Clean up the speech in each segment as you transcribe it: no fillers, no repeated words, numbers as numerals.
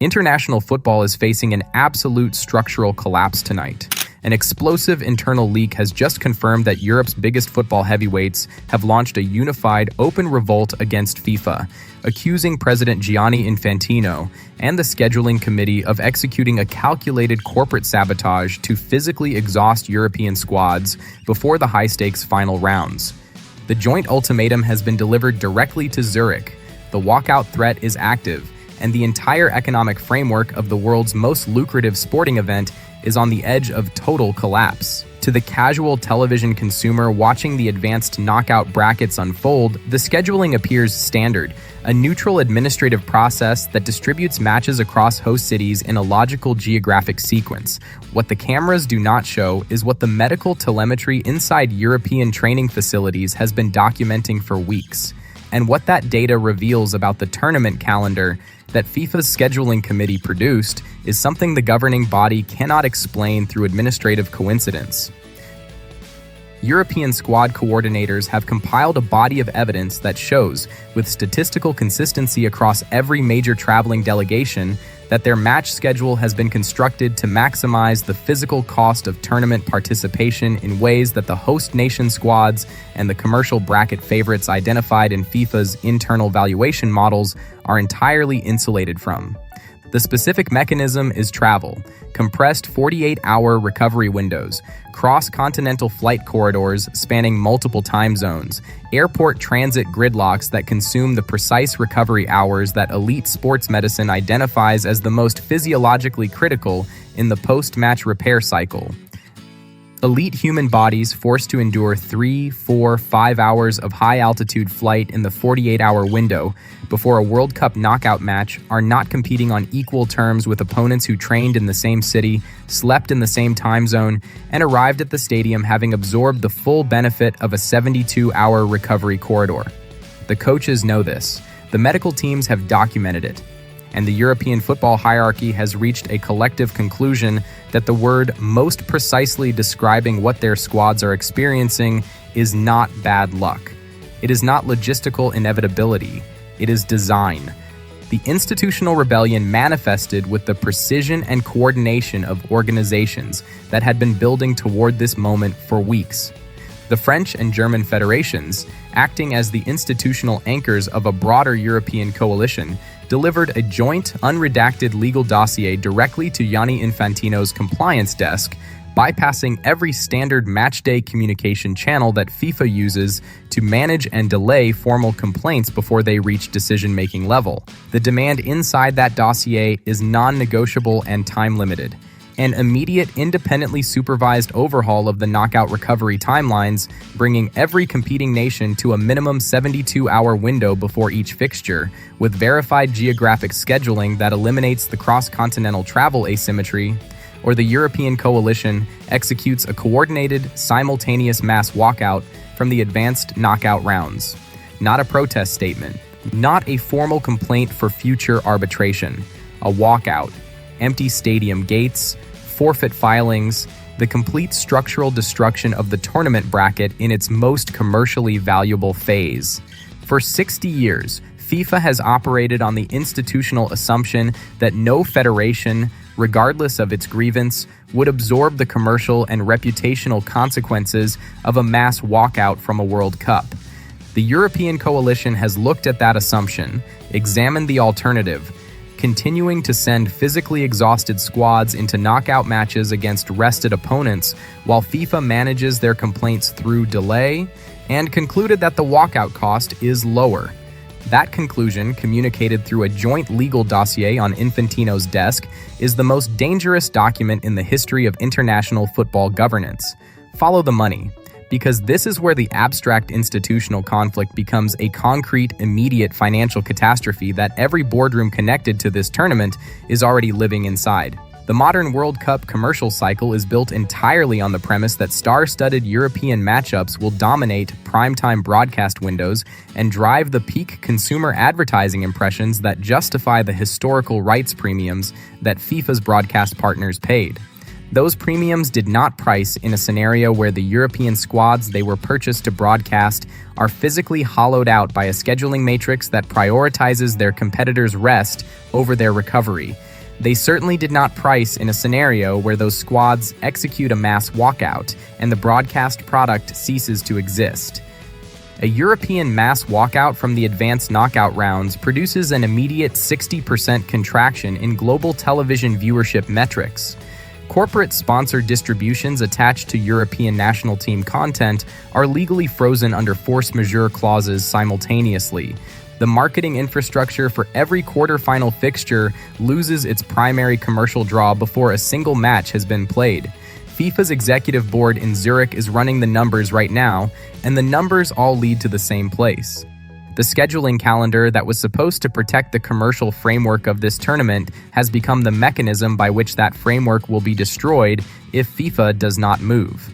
International football is facing an absolute structural collapse tonight. An explosive internal leak has just confirmed that Europe's biggest football heavyweights have launched a unified open revolt against FIFA, accusing President Gianni Infantino and the scheduling committee of executing a calculated corporate sabotage to physically exhaust European squads before the high-stakes final rounds. The joint ultimatum has been delivered directly to Zurich. The walkout threat is active, and the entire economic framework of the world's most lucrative sporting event is on the edge of total collapse. To the casual television consumer watching the advanced knockout brackets unfold, the scheduling appears standard, a neutral administrative process that distributes matches across host cities in a logical geographic sequence. What the cameras do not show is what the medical telemetry inside European training facilities has been documenting for weeks, and what that data reveals about the tournament calendar that FIFA's scheduling committee produced is something the governing body cannot explain through administrative coincidence. European squad coordinators have compiled a body of evidence that shows, with statistical consistency across every major traveling delegation, that their match schedule has been constructed to maximize the physical cost of tournament participation in ways that the host nation squads and the commercial bracket favorites identified in FIFA's internal valuation models are entirely insulated from. The specific mechanism is travel, compressed 48-hour recovery windows, cross-continental flight corridors spanning multiple time zones, airport transit gridlocks that consume the precise recovery hours that elite sports medicine identifies as the most physiologically critical in the post-match repair cycle. Elite human bodies forced to endure 3, 4, 5 hours of high-altitude flight in the 48-hour window before a World Cup knockout match are not competing on equal terms with opponents who trained in the same city, slept in the same time zone, and arrived at the stadium having absorbed the full benefit of a 72-hour recovery corridor. The coaches know this. The medical teams have documented it. And the European football hierarchy has reached a collective conclusion that the word most precisely describing what their squads are experiencing is not bad luck. It is not logistical inevitability. It is design. The institutional rebellion manifested with the precision and coordination of organizations that had been building toward this moment for weeks. The French and German federations, acting as the institutional anchors of a broader European coalition, delivered a joint, unredacted legal dossier directly to Gianni Infantino's compliance desk, bypassing every standard matchday communication channel that FIFA uses to manage and delay formal complaints before they reach decision-making level. The demand inside that dossier is non-negotiable and time-limited. An immediate, independently supervised overhaul of the knockout recovery timelines, bringing every competing nation to a minimum 72-hour window before each fixture, with verified geographic scheduling that eliminates the cross-continental travel asymmetry, or the European coalition executes a coordinated, simultaneous mass walkout from the advanced knockout rounds. Not a protest statement, not a formal complaint for future arbitration, a walkout. Empty stadium gates, forfeit filings, the complete structural destruction of the tournament bracket in its most commercially valuable phase. For 60 years, FIFA has operated on the institutional assumption that no federation, regardless of its grievance, would absorb the commercial and reputational consequences of a mass walkout from a World Cup. The European coalition has looked at that assumption, examined the alternative, continuing to send physically exhausted squads into knockout matches against rested opponents while FIFA manages their complaints through delay, and concluded that the walkout cost is lower. That conclusion, communicated through a joint legal dossier on Infantino's desk, is the most dangerous document in the history of international football governance. Follow the money, because this is where the abstract institutional conflict becomes a concrete, immediate financial catastrophe that every boardroom connected to this tournament is already living inside. The modern World Cup commercial cycle is built entirely on the premise that star-studded European matchups will dominate primetime broadcast windows and drive the peak consumer advertising impressions that justify the historical rights premiums that FIFA's broadcast partners paid. Those premiums did not price in a scenario where the European squads they were purchased to broadcast are physically hollowed out by a scheduling matrix that prioritizes their competitors' rest over their recovery. They certainly did not price in a scenario where those squads execute a mass walkout and the broadcast product ceases to exist. A European mass walkout from the advanced knockout rounds produces an immediate 60% contraction in global television viewership metrics. Corporate sponsored distributions attached to European national team content are legally frozen under force majeure clauses simultaneously. The marketing infrastructure for every quarterfinal fixture loses its primary commercial draw before a single match has been played. FIFA's executive board in Zurich is running the numbers right now, and the numbers all lead to the same place. The scheduling calendar that was supposed to protect the commercial framework of this tournament has become the mechanism by which that framework will be destroyed if FIFA does not move.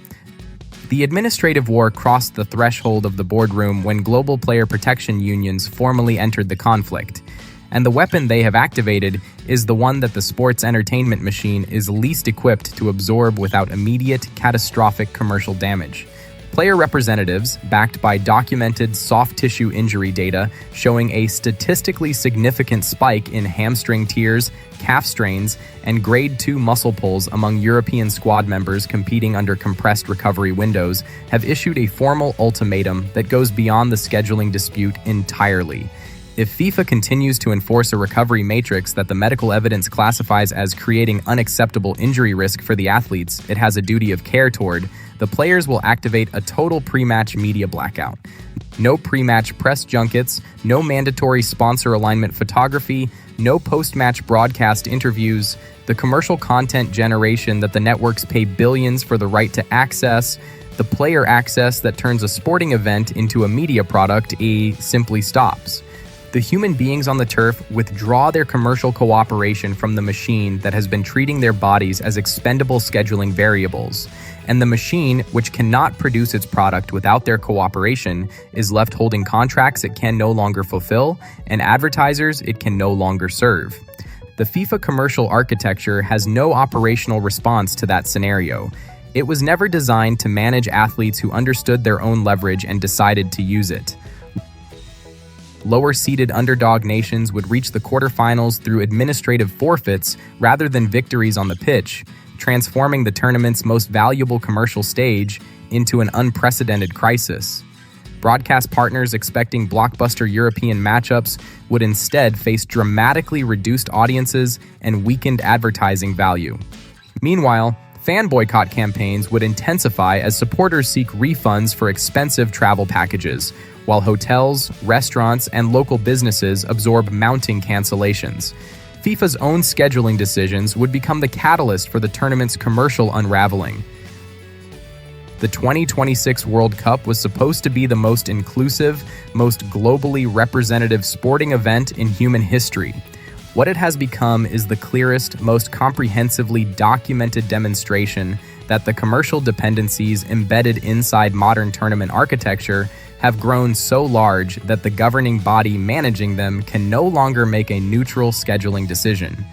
The administrative war crossed the threshold of the boardroom when global player protection unions formally entered the conflict, and the weapon they have activated is the one that the sports entertainment machine is least equipped to absorb without immediate, catastrophic commercial damage. Player representatives, backed by documented soft tissue injury data showing a statistically significant spike in hamstring tears, calf strains, and grade 2 muscle pulls among European squad members competing under compressed recovery windows, have issued a formal ultimatum that goes beyond the scheduling dispute entirely. If FIFA continues to enforce a recovery matrix that the medical evidence classifies as creating unacceptable injury risk for the athletes it has a duty of care toward, the players will activate a total pre-match media blackout. No pre-match press junkets, no mandatory sponsor alignment photography, no post-match broadcast interviews, the commercial content generation that the networks pay billions for the right to access, the player access that turns a sporting event into a media product, simply stops. The human beings on the turf withdraw their commercial cooperation from the machine that has been treating their bodies as expendable scheduling variables, and the machine, which cannot produce its product without their cooperation, is left holding contracts it can no longer fulfill and advertisers it can no longer serve. The FIFA commercial architecture has no operational response to that scenario. It was never designed to manage athletes who understood their own leverage and decided to use it. Lower-seeded underdog nations would reach the quarterfinals through administrative forfeits rather than victories on the pitch, transforming the tournament's most valuable commercial stage into an unprecedented crisis. Broadcast partners expecting blockbuster European matchups would instead face dramatically reduced audiences and weakened advertising value. Meanwhile, fan boycott campaigns would intensify as supporters seek refunds for expensive travel packages, while hotels, restaurants, and local businesses absorb mounting cancellations. FIFA's own scheduling decisions would become the catalyst for the tournament's commercial unraveling. The 2026 World Cup was supposed to be the most inclusive, most globally representative sporting event in human history. What it has become is the clearest, most comprehensively documented demonstration that the commercial dependencies embedded inside modern tournament architecture have grown so large that the governing body managing them can no longer make a neutral scheduling decision.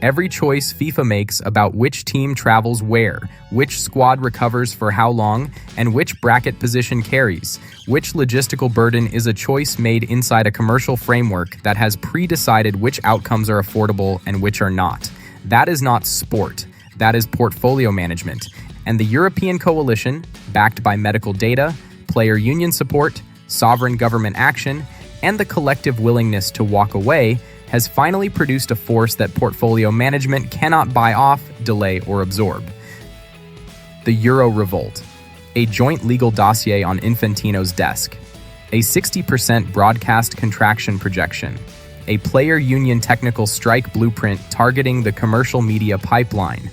Every choice FIFA makes about which team travels where, which squad recovers for how long, and which bracket position carries, which logistical burden is a choice made inside a commercial framework that has pre-decided which outcomes are affordable and which are not. That is not sport. That is portfolio management. And the European coalition, backed by medical data, player union support, sovereign government action, and the collective willingness to walk away, has finally produced a force that portfolio management cannot buy off, delay, or absorb. The Euro Revolt, a joint legal dossier on Infantino's desk, a 60% broadcast contraction projection, a player union technical strike blueprint targeting the commercial media pipeline,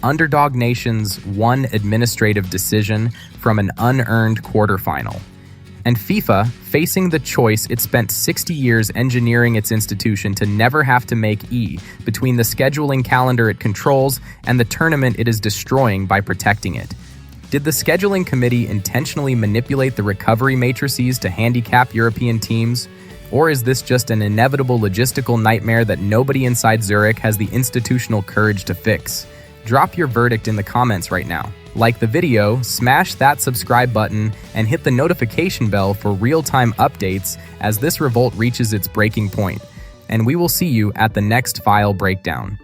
underdog nations one administrative decision from an unearned quarterfinal, and FIFA facing the choice it spent 60 years engineering its institution to never have to make between the scheduling calendar it controls and the tournament it is destroying by protecting it. Did the scheduling committee intentionally manipulate the recovery matrices to handicap European teams? Or is this just an inevitable logistical nightmare that nobody inside Zurich has the institutional courage to fix? Drop your verdict in the comments right now. Like the video, smash that subscribe button, and hit the notification bell for real-time updates as this revolt reaches its breaking point. And we will see you at the next file breakdown.